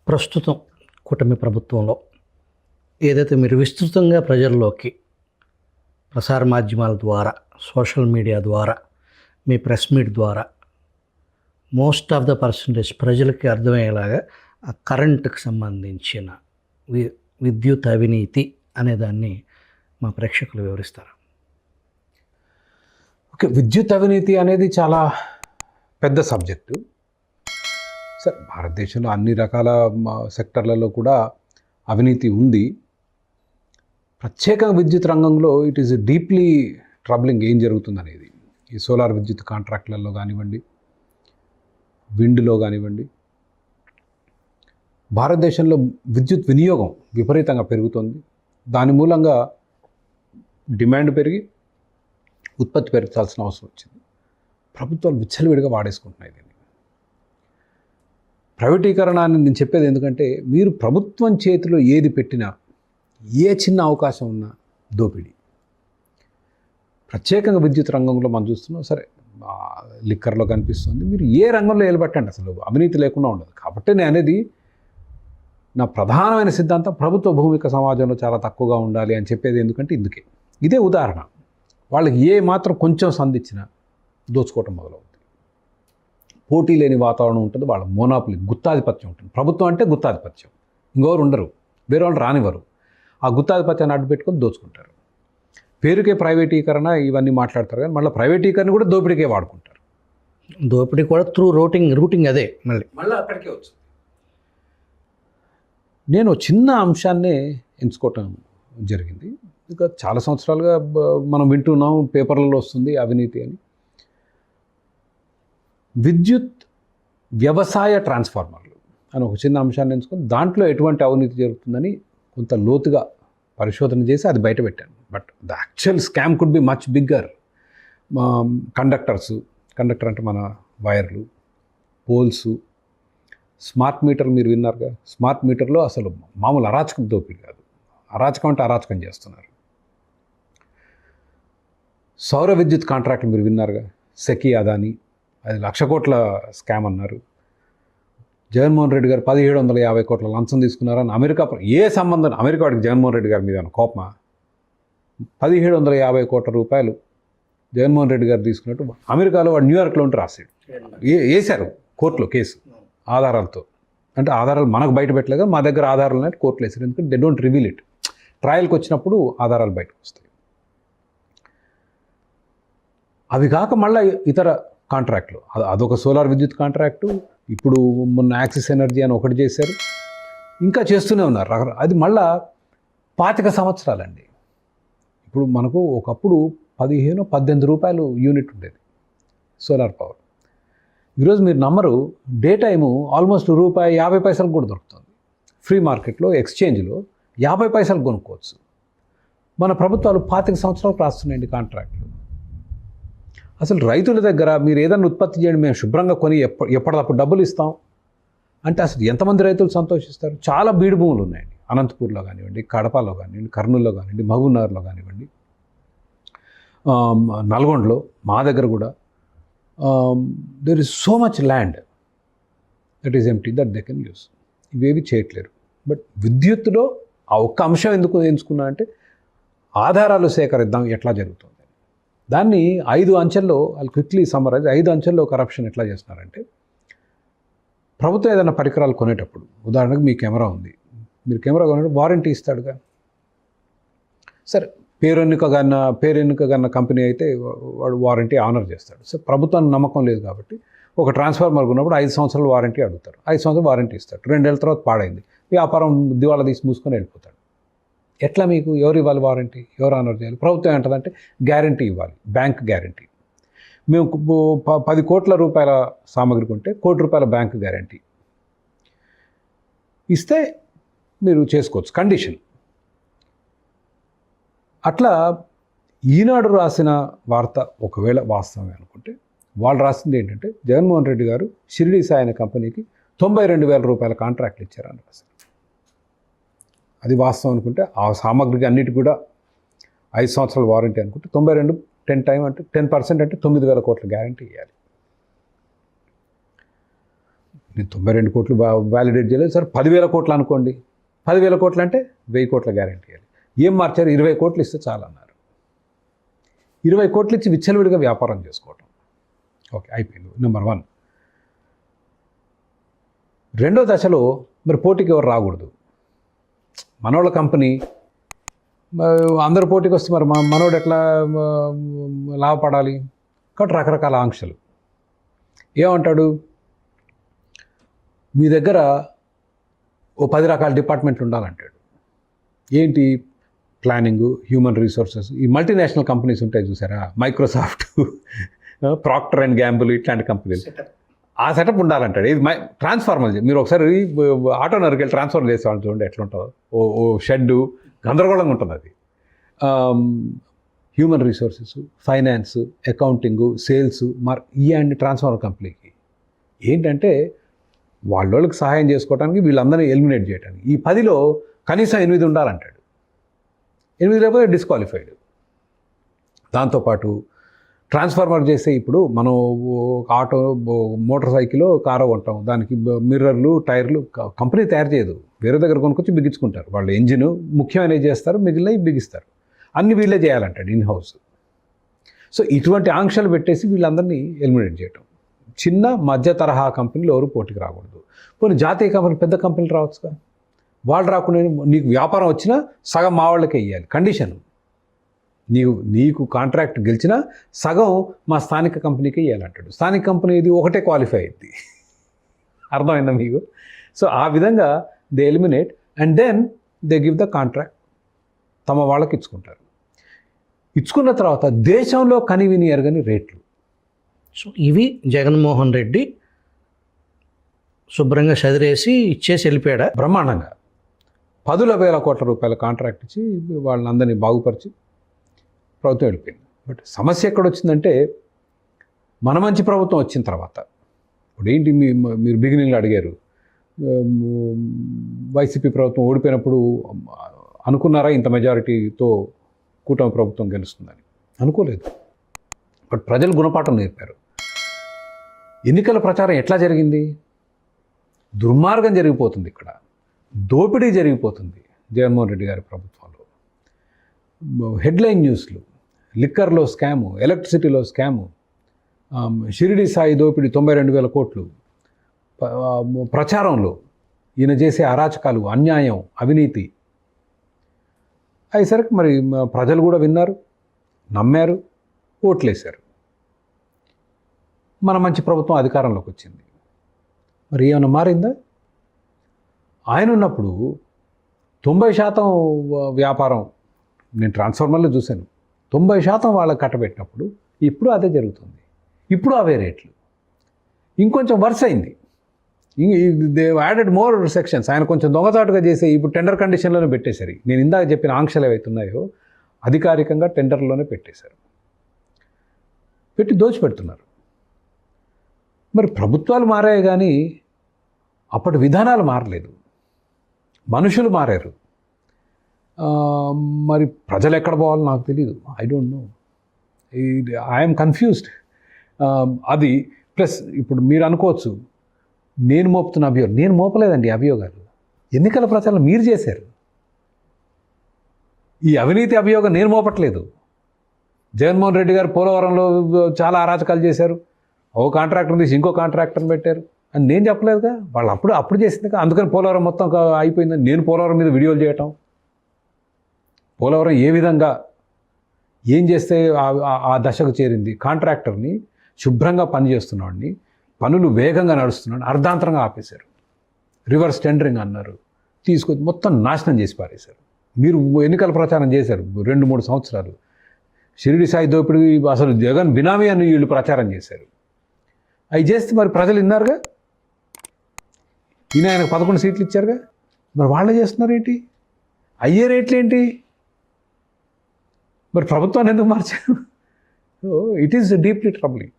ప్రస్తుతం కూటమి ప్రభుత్వంలో ఏదైతే మీరు విస్తృతంగా ప్రజల్లోకి ప్రసార మాధ్యమాల ద్వారా, సోషల్ మీడియా ద్వారా, మీ ప్రెస్ మీట్ ద్వారా మోస్ట్ ఆఫ్ ద పర్సంటేజ్ ప్రజలకి అర్థమయ్యేలాగా ఆ కరెంటుకు సంబంధించిన విద్యుత్ అవినీతి అనేదాన్ని మా ప్రేక్షకులు వివరిస్తారు. ఓకే, విద్యుత్ అవినీతి అనేది చాలా పెద్ద సబ్జెక్టు. సార్, భారతదేశంలో అన్ని రకాల సెక్టర్లలో కూడా అవినీతి ఉంది. ప్రత్యేకంగా విద్యుత్ రంగంలో ఇట్ ఈస్ డీప్లీ ట్రబ్లింగ్ ఏం జరుగుతుందనేది. ఈ సోలార్ విద్యుత్ కాంట్రాక్ట్లలో కానివ్వండి, విండ్లో కానివ్వండి, భారతదేశంలో విద్యుత్ వినియోగం విపరీతంగా పెరుగుతుంది. దాని మూలంగా డిమాండ్ పెరిగి ఉత్పత్తి పెరగాల్సిన అవసరం వచ్చింది. ప్రభుత్వాలు విచ్చలవిడిగా వాడేసుకుంటున్నాయి దీన్ని. ప్రైవేటీకరణ అని నేను చెప్పేది ఎందుకంటే, మీరు ప్రభుత్వం చేతిలో ఏది పెట్టినా, ఏ చిన్న అవకాశం ఉన్నా దోపిడీ. ప్రత్యేకంగా విద్యుత్ రంగంలో మనం చూస్తున్నాం. సరే, లిక్కర్లో కనిపిస్తుంది. మీరు ఏ రంగంలో ఏలుబట్టండి, అసలు అవినీతి లేకుండా ఉండదు. కాబట్టి నేను అనేది, నా ప్రధానమైన సిద్ధాంతం ప్రభుత్వ భూమిక సమాజంలో చాలా తక్కువగా ఉండాలి అని చెప్పేది. ఎందుకంటే ఇందుకే, ఇదే ఉదాహరణ. వాళ్ళకి ఏ మాత్రం కొంచెం సంధించినా దోచుకోవటం మొదలవుతుంది. పోటీ లేని వాతావరణం ఉంటుంది. వాళ్ళ మోనాపులి, గుత్తాధిపత్యం ఉంటుంది. ప్రభుత్వం అంటే గుత్తాధిపత్యం, ఇంకెవరు ఉండరు, వేరే వాళ్ళు రానివ్వరు. ఆ గుత్తాధిపత్యాన్ని అడ్డు పెట్టుకొని దోచుకుంటారు. పేరుకే ప్రైవేటీకరణ ఇవన్నీ మాట్లాడతారు, కానీ మళ్ళీ ప్రైవేటీకరణ కూడా దోపిడీకే వాడుకుంటారు. దోపిడీ కూడా త్రూ రూటింగ్ అదే మళ్ళీ అక్కడికే వచ్చింది. నేను చిన్న అంశాన్నే ఎంచుకోవటం జరిగింది. ఇంకా చాలా సంవత్సరాలుగా మనం వింటున్నాం, పేపర్లలో వస్తుంది అవినీతి అని. విద్యుత్ వ్యవసాయ ట్రాన్స్ఫార్మర్లు అని ఒక చిన్న అంశాన్ని ఎంచుకొని దాంట్లో ఎటువంటి అవినీతి జరుగుతుందని కొంత లోతుగా పరిశోధన చేసి అది బయట పెట్టాను. But the actual scam could be much bigger. Conductor అంటే మన వైర్లు, పోల్సు, స్మార్ట్ మీటర్ మీరు విన్నారుగా. స్మార్ట్ మీటర్లో అసలు మామూలు అరాచకం దోపిడీ కాదు. అరాచకం అంటే అరాచకం చేస్తున్నారు. సౌర విద్యుత్ కాంట్రాక్ట్ మీరు విన్నారుగా. సెకీ, అదాని, అది 1,00,000 కోట్ల స్కామ్ అన్నారు. జగన్మోహన్ రెడ్డి గారు 1,750 కోట్ల లంచం తీసుకున్నారని అమెరికా, ఏ సంబంధం అమెరికా వాడికి జగన్మోహన్ రెడ్డి గారి మీద కోపమా? 1,750 కోట్ల రూపాయలు జగన్మోహన్ రెడ్డి గారు తీసుకున్నట్టు అమెరికాలో వాడు న్యూయార్క్లో ఉంటే రాశాడు. వేశారు కోర్టులో కేసు ఆధారాలతో. అంటే ఆధారాలు మనకు బయట పెట్టలేక, మా దగ్గర ఆధారాలు అనేది కోర్టులో వేశారు. ఎందుకంటే దే డోంట్ రివీల్ ఇట్. ట్రయల్కి వచ్చినప్పుడు ఆధారాలు బయటకు వస్తాయి. అవి కాక మళ్ళీ ఇతర కాంట్రాక్ట్లు, అదొక సోలార్ విద్యుత్ కాంట్రాక్టు. ఇప్పుడు మొన్న యాక్సిస్ ఎనర్జీ అని ఒకటి చేశారు, ఇంకా చేస్తూనే ఉన్నారు. అది మళ్ళా 25 సంవత్సరాలండి. ఇప్పుడు మనకు ఒకప్పుడు 15-18 రూపాయలు యూనిట్ ఉండేది సోలార్ పవర్. ఈరోజు మీరు నమ్మరు, డే టైము ఆల్మోస్ట్ ₹1.50 కూడా దొరుకుతుంది. ఫ్రీ మార్కెట్లో, ఎక్స్చేంజ్లో 50 పైసలు కొనుక్కోవచ్చు. మన ప్రభుత్వాలు 25 సంవత్సరాలకు రాస్తున్నాయండి కాంట్రాక్ట్లు. అసలు రైతుల దగ్గర మీరు ఏదైనా ఉత్పత్తి చేయండి, మేము శుభ్రంగా కొని ఎప్పటికప్పుడు డబ్బులు ఇస్తాం అంటే అసలు ఎంతమంది రైతులు సంతోషిస్తారు? చాలా బీడు భూములు ఉన్నాయండి. అనంతపూర్లో కానివ్వండి, కడపలో కానివ్వండి, కర్నూలులో కానివ్వండి, మహబూబ్నగర్లో కానివ్వండి, నల్గొండలో, మా దగ్గర కూడా there is so much land that is empty that they can use. ఇవేవి చేయట్లేరు. బట్ విద్యుత్తులో ఆ ఒక్క అంశం ఎందుకు ఎంచుకున్నా అంటే, ఆధారాలు సేకరిద్దాం ఎట్లా జరుగుతుంది దాన్ని 5 అంచెల్లో. అది క్విక్లీ సమ్మరైజ్. 5 అంచెల్లో కరప్షన్ ఎట్లా చేస్తున్నారంటే, ప్రభుత్వం ఏదైనా పరికరాలు కొనేటప్పుడు, ఉదాహరణకు మీ కెమెరా ఉంది, మీరు కెమెరా కొనేటప్పుడు వారంటీ ఇస్తాడుగా. సరే, పేరెన్నికగన్న కంపెనీ అయితే వాడు వారంటీ ఆనర్ చేస్తాడు. సో ప్రభుత్వానికి నమ్మకం లేదు కాబట్టి ఒక ట్రాన్స్ఫార్మర్ ఉన్నప్పుడు 5 సంవత్సరాలు వారంటీ అడుగుతారు. 5 సంవత్సరాలు వారంటీ ఇస్తాడు. 2 ఏళ్ళ తర్వాత పాడైంది, వ్యాపారం దివాళా తీసి మూసుకొని వెళ్ళిపోతాడు. ఎట్లా మీకు ఎవరు ఇవ్వాలి వారంటీ? ఎవరు ఆనర్ చేయాలి? ప్రభుత్వం ఏంటంటే గ్యారంటీ ఇవ్వాలి, బ్యాంక్ గ్యారంటీ. మేము 10 కోట్ల రూపాయల సామాగ్రి కొంటే ₹1,00,00,000 బ్యాంక్ గ్యారంటీ ఇస్తే మీరు చేసుకోవచ్చు, కండిషన్. అట్లా ఈనాడు రాసిన వార్త ఒకవేళ వాస్తవమే అనుకుంటే, వాళ్ళు రాసింది ఏంటంటే, జగన్మోహన్ రెడ్డి గారు షిరిడి సాయి అనే కంపెనీకి ₹92,000 కాంట్రాక్ట్లు ఇచ్చారని రాశారు. అది వాస్తవం అనుకుంటే, ఆ సామాగ్రికి అన్నిటి కూడా 5 సంవత్సరాల వారంటీ అనుకుంటే 92 10 టైం అంటే 10% అంటే 9,000 కోట్ల గ్యారంటీ ఇవ్వాలి. నేను 92 కోట్లు వ్యాలిడేట్ చేయలేదు సార్, 10,000 కోట్లు అనుకోండి. 10,000 కోట్లు అంటే 1000 కోట్ల గ్యారెంటీ ఇవ్వాలి. ఏం మార్చారు? 20 కోట్లు ఇస్తే చాలన్నారు. 20 కోట్లు ఇచ్చి విచ్చలవిడిగా వ్యాపారం చేసుకోవటం. ఓకే, అయిపోయింది నెంబర్ 1. రెండో దశలో మరి పోటీకి ఎవరు రాకూడదు. మనోళ్ళ కంపెనీ అందరు పోటీకి వస్తే మరి మనోడు ఎట్లా లాభపడాలి? కాబట్టి రకరకాల ఆంక్షలు. ఏమంటాడు? మీ దగ్గర ఓ 10 రకాల డిపార్ట్మెంట్లు ఉండాలంటాడు. ఏంటి? Planning, human resources. ఈ మల్టీనేషనల్ కంపెనీస్ ఉంటాయి చూసారా, మైక్రోసాఫ్ట్, ప్రాక్టర్ అండ్ గ్యాంబుల్, ఇట్లాంటి కంపెనీలు. ఆ సెటప్ ఉండాలంటాడు. ఇది ట్రాన్స్ఫార్మర్. మీరు ఒకసారి ఆటో నరికెళ్ళి ట్రాన్స్ఫార్మర్ చేసేవాళ్ళు చూడండి ఎట్లా ఉంటుందో. ఓ షెడ్డు గందరగోళంగా ఉంటుంది అది. హ్యూమన్ రిసోర్సెస్, ఫైనాన్స్, అకౌంటింగు, సేల్స్, ఇవన్నీ ట్రాన్స్ఫార్మర్ కంపెనీకి ఏంటంటే వాళ్ళకి సహాయం చేసుకోవడానికి, వీళ్ళందరినీ ఎలిమినేట్ చేయడానికి. ఈ 10లో కనీసం 8 ఉండాలంటాడు. 8 లేకపోతే డిస్క్వాలిఫైడ్. దాంతోపాటు ట్రాన్స్ఫార్మర్ చేస్తే ఇప్పుడు మనం ఆటో, మోటార్ సైకిల్, కారు కొంటాం, దానికి మిర్రర్లు, టైర్లు కంపెనీ తయారు చేయదు, వేరే దగ్గర కొనుక్కొచ్చి బిగించుకుంటారు. వాళ్ళు ఇంజిన్ ముఖ్యమైనవి చేస్తారు, మిగిలినవి బిగిస్తారు. అన్ని వీళ్ళే చేయాలంటాడు ఇన్ హౌస్. సో ఇటువంటి ఆంక్షలు పెట్టేసి వీళ్ళందరినీ ఎలిమినేట్ చేయటం. చిన్న మధ్య తరహా కంపెనీలు ఎవరు పోటీకి రాకూడదు. కొన్ని జాతీయ కంపెనీలు, పెద్ద కంపెనీలు రావచ్చుగా. వాళ్ళు రాకుండా నీకు వ్యాపారం వచ్చినా సగం మా వాళ్ళకే ఇవ్వాలి కండిషన్. నీకు కాంట్రాక్ట్ గెలిచినా సగం మా స్థానిక కంపెనీకే ఇవ్వాలంటాడు. స్థానిక కంపెనీ ఇది ఒకటే క్వాలిఫై అయింది. అర్థమైందా మీకు? సో ఆ విధంగా they eliminate and then they give the contract. తమ వాళ్ళకి ఇచ్చుకుంటారు. ఇచ్చుకున్న తర్వాత దేశంలో కనివిని ఎరగని రేట్లు. సో ఇవి జగన్మోహన్ రెడ్డి శుభ్రంగా చదిరేసి ఇచ్చేసి వెళ్ళిపోయాడా? బ్రహ్మాండంగా 10,000 కోట్ల రూపాయల కాంట్రాక్ట్ ఇచ్చి వాళ్ళందరినీ బాగుపరిచి ప్రభుత్వం వెళ్ళిపోయింది. బట్ సమస్య ఎక్కడొచ్చిందంటే మన మంచి ప్రభుత్వం వచ్చిన తర్వాత ఇప్పుడు ఏంటి, మీరు బిగినింగ్లో అడిగారు, వైసీపీ ప్రభుత్వం ఓడిపోయినప్పుడు అనుకున్నారా ఇంత మెజారిటీతో కూటమి ప్రభుత్వం గెలుస్తుందని? అనుకోలేదు. బట్ ప్రజలు గుణపాఠం నేర్పారు. ఎన్నికల ప్రచారం ఎట్లా జరిగింది? దుర్మార్గం జరిగిపోతుంది, ఇక్కడ దోపిడీ జరిగిపోతుంది జగన్మోహన్ రెడ్డి గారి ప్రభుత్వంలో. హెడ్లైన్ న్యూస్లు, లిక్కర్లో స్కాము, ఎలక్ట్రిసిటీలో స్కాము, షిరిడి సాయి దోపిడీ 92,000 కోట్లు, ప్రచారంలో ఈయన చేసే అరాచకాలు, అన్యాయం, అవినీతి అయ్యేసరికి మరి ప్రజలు కూడా విన్నారు, నమ్మారు, ఓట్లేశారు. మన మంచి ప్రభుత్వం అధికారంలోకి వచ్చింది. మరి ఏమైనా మారిందా? ఆయన ఉన్నప్పుడు 90% వ్యాపారం, నేను ట్రాన్స్ఫార్మర్లో చూశాను, 90% వాళ్ళకి కట్టబెట్టినప్పుడు ఇప్పుడు అదే జరుగుతుంది. ఇప్పుడు అవే రేట్లు. ఇంకొంచెం వర్స్ అయింది. They added more sections. ఆయన కొంచెం దొంగచాటుగా చేసి ఇప్పుడు టెండర్ కండిషన్లోనే పెట్టేశారు. నేను ఇందాక చెప్పిన ఆంక్షలు ఏవైతే ఉన్నాయో అధికారికంగా టెండర్లోనే పెట్టేశారు. పెట్టి దోచిపెడుతున్నారు. మరి ప్రభుత్వాలు మారాయి కానీ అప్పటి విధానాలు మారలేదు, మనుషులు మారారు. మరి ప్రజలు ఎక్కడ పోవాలో నాకు తెలియదు. I don't know, I'm confused. అది ప్లస్ ఇప్పుడు మీరు అనుకోవచ్చు నేను మోపుతున్న అభియోగం. నేను మోపలేదండి అభియోగాలు. ఎన్నికల ప్రచారం మీరు చేశారు. ఈ అవినీతి అభియోగం నేను మోపట్లేదు. జగన్మోహన్ రెడ్డి గారు పోలవరంలో చాలా అరాచకాలు చేశారు, ఓ కాంట్రాక్టర్ తీసి ఇంకో కాంట్రాక్టర్ని పెట్టారు అని నేను చెప్పలేదుగా. వాళ్ళు అప్పుడు చేసింది. అందుకని పోలవరం మొత్తం అయిపోయిందని నేను పోలవరం మీద వీడియోలు చేయటం, పోలవరం ఏ విధంగా ఏం చేస్తే ఆ దశకు చేరింది, కాంట్రాక్టర్ని శుభ్రంగా పనిచేస్తున్నాడిని, పనులు వేగంగా నడుస్తున్నాడు అర్ధాంతరంగా ఆపేశారు. రివర్స్ టెండరింగ్ అన్నారు, తీసుకొచ్చి మొత్తం నాశనం చేసి పారేశారు. మీరు ఎన్నికల ప్రచారం చేశారు 2-3 సంవత్సరాలు. షిరిడి సాయి దోపిడీ అసలు జగన్ బినామీ అని వీళ్ళు ప్రచారం చేశారు. అవి చేస్తే మరి ప్రజలు విన్నారుగా. ఈయన ఆయనకు 11 సీట్లు ఇచ్చారుగా. మరి వాళ్ళే చేస్తున్నారు ఏంటి? అయ్యే రేట్లు ఏంటి? మరి ప్రభుత్వాన్ని ఎందుకు మార్చారు? It is deeply troubling.